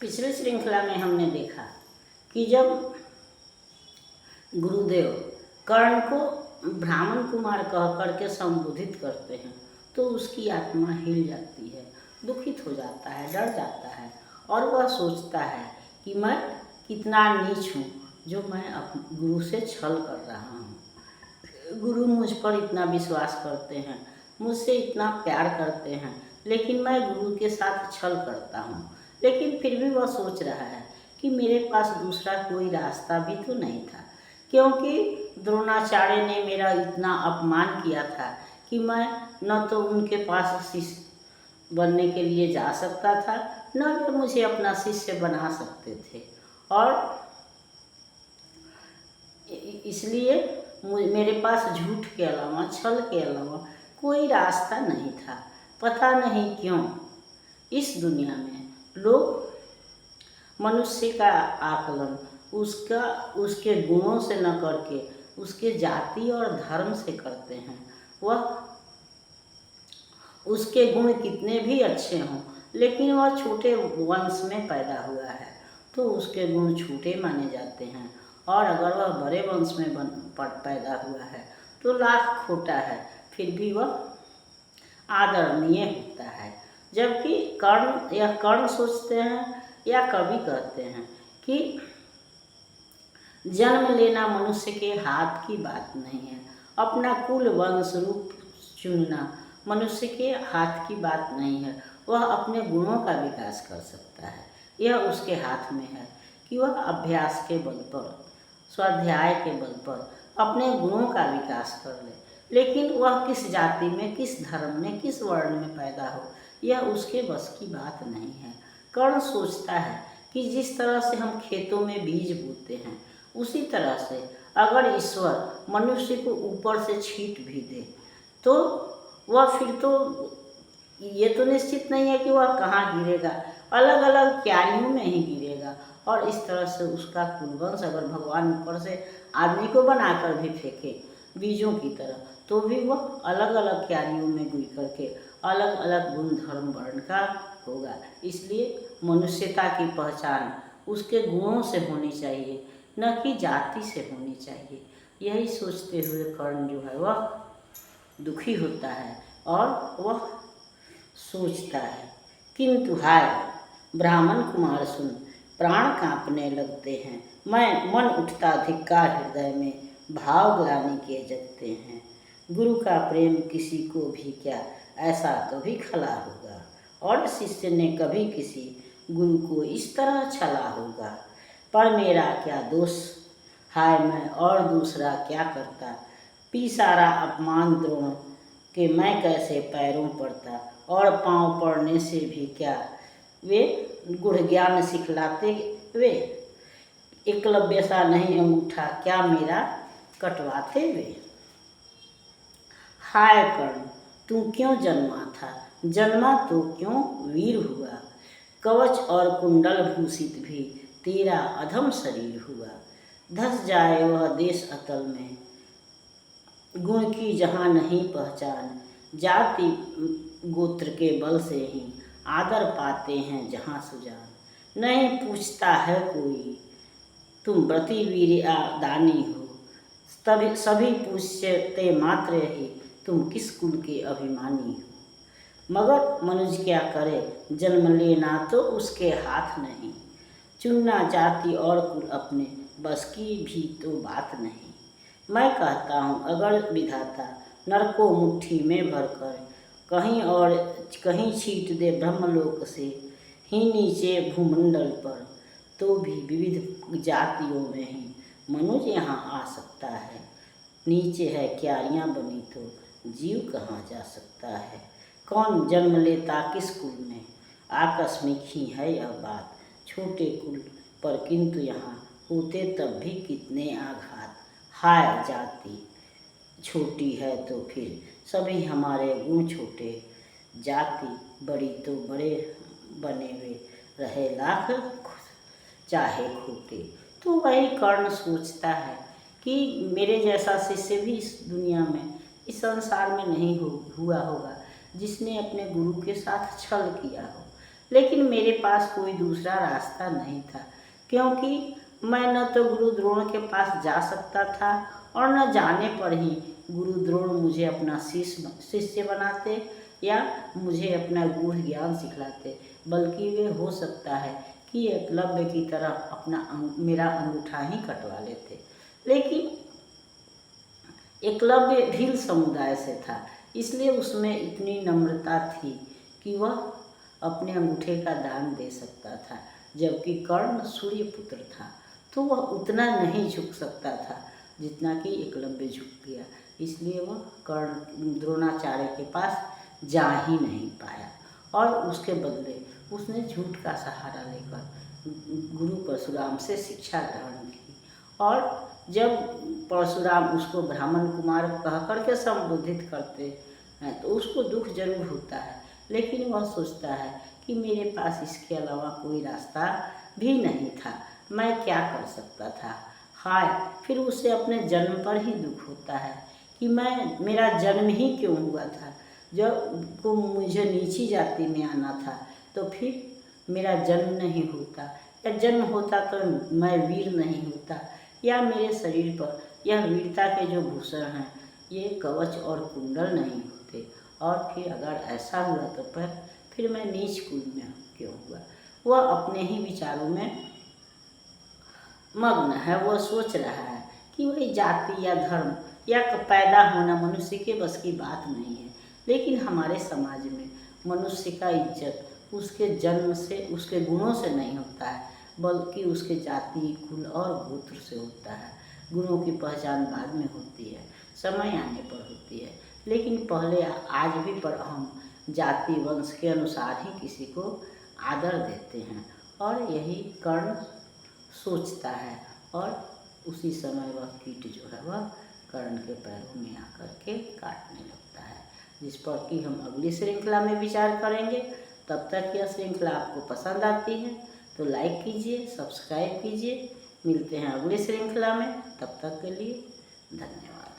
पिछले श्रृंखला में हमने देखा कि जब गुरुदेव कर्ण को ब्राह्मण कुमार कह करके संबोधित करते हैं तो उसकी आत्मा हिल जाती है, दुखित हो जाता है, डर जाता है और वह सोचता है कि मैं कितना नीच हूँ जो मैं गुरु से छल कर रहा हूँ। गुरु मुझ पर इतना विश्वास करते हैं, मुझसे इतना प्यार करते हैं, लेकिन मैं गुरु के साथ छल करता हूँ। लेकिन फिर भी वह सोच रहा है कि मेरे पास दूसरा कोई रास्ता भी तो नहीं था, क्योंकि द्रोणाचार्य ने मेरा इतना अपमान किया था कि मैं न तो उनके पास शिष्य बनने के लिए जा सकता था, न वे मुझे अपना शिष्य बना सकते थे। और इसलिए मेरे पास झूठ के अलावा, छल के अलावा कोई रास्ता नहीं था। पता नहीं क्यों इस दुनिया में लोग मनुष्य का आकलन उसके गुणों से न करके उसके जाति और धर्म से करते हैं। वह उसके गुण कितने भी अच्छे हों, लेकिन वह छोटे वंश में पैदा हुआ है तो उसके गुण छोटे माने जाते हैं, और अगर वह बड़े वंश में पैदा हुआ है तो लाख खोटा है, फिर भी वह आदरणीय होता है। जबकि कर्ण सोचते हैं या कवि कहते हैं कि जन्म लेना मनुष्य के हाथ की बात नहीं है, अपना कुल वंश रूप चुनना मनुष्य के हाथ की बात नहीं है। वह अपने गुणों का विकास कर सकता है, यह उसके हाथ में है कि वह अभ्यास के बल पर, स्वाध्याय के बल पर अपने गुणों का विकास कर ले। लेकिन वह किस जाति में, किस धर्म में, किस वर्ण में पैदा हो, यह उसके बस की बात नहीं है। कर्ण सोचता है कि जिस तरह से हम खेतों में बीज बोते हैं, उसी तरह से अगर ईश्वर मनुष्य को ऊपर से छींट भी दे तो वह फिर तो ये तो निश्चित नहीं है कि वह कहाँ गिरेगा, अलग अलग क्यारियों में ही गिरेगा। और इस तरह से उसका कुलवंश अगर भगवान ऊपर से आदमी को बनाकर भी फेंके बीजों की तरह, तो भी वह अलग अलग क्यारियों में गिर करके अलग अलग गुण धर्म वर्ण का होगा। इसलिए मनुष्यता की पहचान उसके गुणों से होनी चाहिए, न कि जाति से होनी चाहिए। यही सोचते हुए कर्ण जो है वह दुखी होता है और वह सोचता है, किंतु हाय ब्राह्मण कुमार सुन, प्राण कांपने लगते हैं, मैं मन उठता धिक्कार हृदय में, भाव ग्लानि के जगते हैं। गुरु का प्रेम किसी को भी क्या ऐसा कभी खला होगा, और शिष्य ने कभी किसी गुरु को इस तरह छला होगा। पर मेरा क्या दोष, हाय मैं और दूसरा क्या करता, पी सारा अपमान द्रोण के मैं कैसे पैरों पड़ता, और पाँव पड़ने से भी क्या वे गुढ़ ज्ञान सिखलाते वे, एकलव्य सा नहीं अंगूठा क्या मेरा कटवाते वे। हाय कर्ण तू क्यों जन्मा था, जन्मा तो क्यों वीर हुआ, कवच और कुंडल भूषित भी तेरा अधम शरीर हुआ। धस जाए वह देश अतल में, गुण की जहाँ नहीं पहचान, जाति गोत्र के बल से ही आदर पाते हैं जहाँ सुजान। नहीं पूछता है कोई तुम व्रती वीर या दानी हो, तभी सभी पूछते मात्र ही तुम किस कुल के अभिमानी हो। मगर मनुष्य क्या करे, जन्म लेना तो उसके हाथ नहीं, चुनना जाति और कुल अपने बस की भी तो बात नहीं। मैं कहता हूँ अगर विधाता नर को मुट्ठी में भरकर कहीं और कहीं छीट दे ब्रह्मलोक से ही नीचे भूमंडल पर, तो भी विविध जातियों में ही मनुष्य यहाँ आ सकता है। नीचे है क्यारियाँ बनी तो जीव कहाँ जा सकता है, कौन जन्म लेता किस कुल में, आकस्मिक ही है यह बात, छोटे कुल पर किंतु यहाँ होते तब भी कितने आघात। हाय जाति छोटी है तो फिर सभी हमारे गुण छोटे, जाति बड़ी तो बड़े बने हुए रहे लाख चाहे खोटे। तो वही कर्ण सोचता है कि मेरे जैसा शिष्य भी इस दुनिया में, इस संसार में नहीं हुआ होगा जिसने अपने गुरु के साथ छल किया हो। लेकिन मेरे पास कोई दूसरा रास्ता नहीं था, क्योंकि मैं न तो गुरु द्रोण के पास जा सकता था और न जाने पर ही गुरु द्रोण मुझे अपना शिष्य बनाते या मुझे अपना गूढ़ ज्ञान सिखलाते, बल्कि वे हो सकता है कि एकलव्य की तरह मेरा अंगूठा ही कटवा लेते। लेकिन एकलव्य भील समुदाय से था, इसलिए उसमें इतनी नम्रता थी कि वह अपने अंगूठे का दान दे सकता था, जबकि कर्ण सूर्यपुत्र था तो वह उतना नहीं झुक सकता था जितना कि एकलव्य झुक गया। इसलिए वह कर्ण द्रोणाचार्य के पास जा ही नहीं पाया और उसके बदले उसने झूठ का सहारा लेकर गुरु परशुराम से शिक्षा ग्रहण की। और जब परशुराम उसको ब्राह्मण कुमार कह करके संबोधित करते हैं तो उसको दुख जरूर होता है, लेकिन वह सोचता है कि मेरे पास इसके अलावा कोई रास्ता भी नहीं था, मैं क्या कर सकता था। हाय, फिर उसे अपने जन्म पर ही दुख होता है कि मेरा जन्म ही क्यों हुआ था। जब को मुझे नीची जाति में आना था तो फिर मेरा जन्म नहीं होता, या जन्म होता तो मैं वीर नहीं होता, या मेरे शरीर पर यह वीरता के जो भूषण हैं ये कवच और कुंडल नहीं होते, और फिर अगर ऐसा हुआ तो फिर मैं नीच कुल में क्यों हुआ। वह अपने ही विचारों में मग्न है। वह सोच रहा है कि वही जाति या धर्म या पैदा होना मनुष्य के बस की बात नहीं है, लेकिन हमारे समाज में मनुष्य का इज्जत उसके जन्म से, उसके गुणों से नहीं होता है, बल्कि उसके जाति, कुल और गोत्र से होता है। गुणों की पहचान बाद में होती है, समय आने पर होती है, लेकिन पहले आज भी पर हम जाति वंश के अनुसार ही किसी को आदर देते हैं। और यही कर्ण सोचता है और उसी समय वह कीट जो है वह कर्ण के पैरों में आकर के काटने लगता है, जिस पर कि हम अगली श्रृंखला में विचार करेंगे। तब तक यह श्रृंखला आपको पसंद आती है तो लाइक कीजिए, सब्सक्राइब कीजिए। मिलते हैं अगली श्रृंखला में, तब तक के लिए धन्यवाद।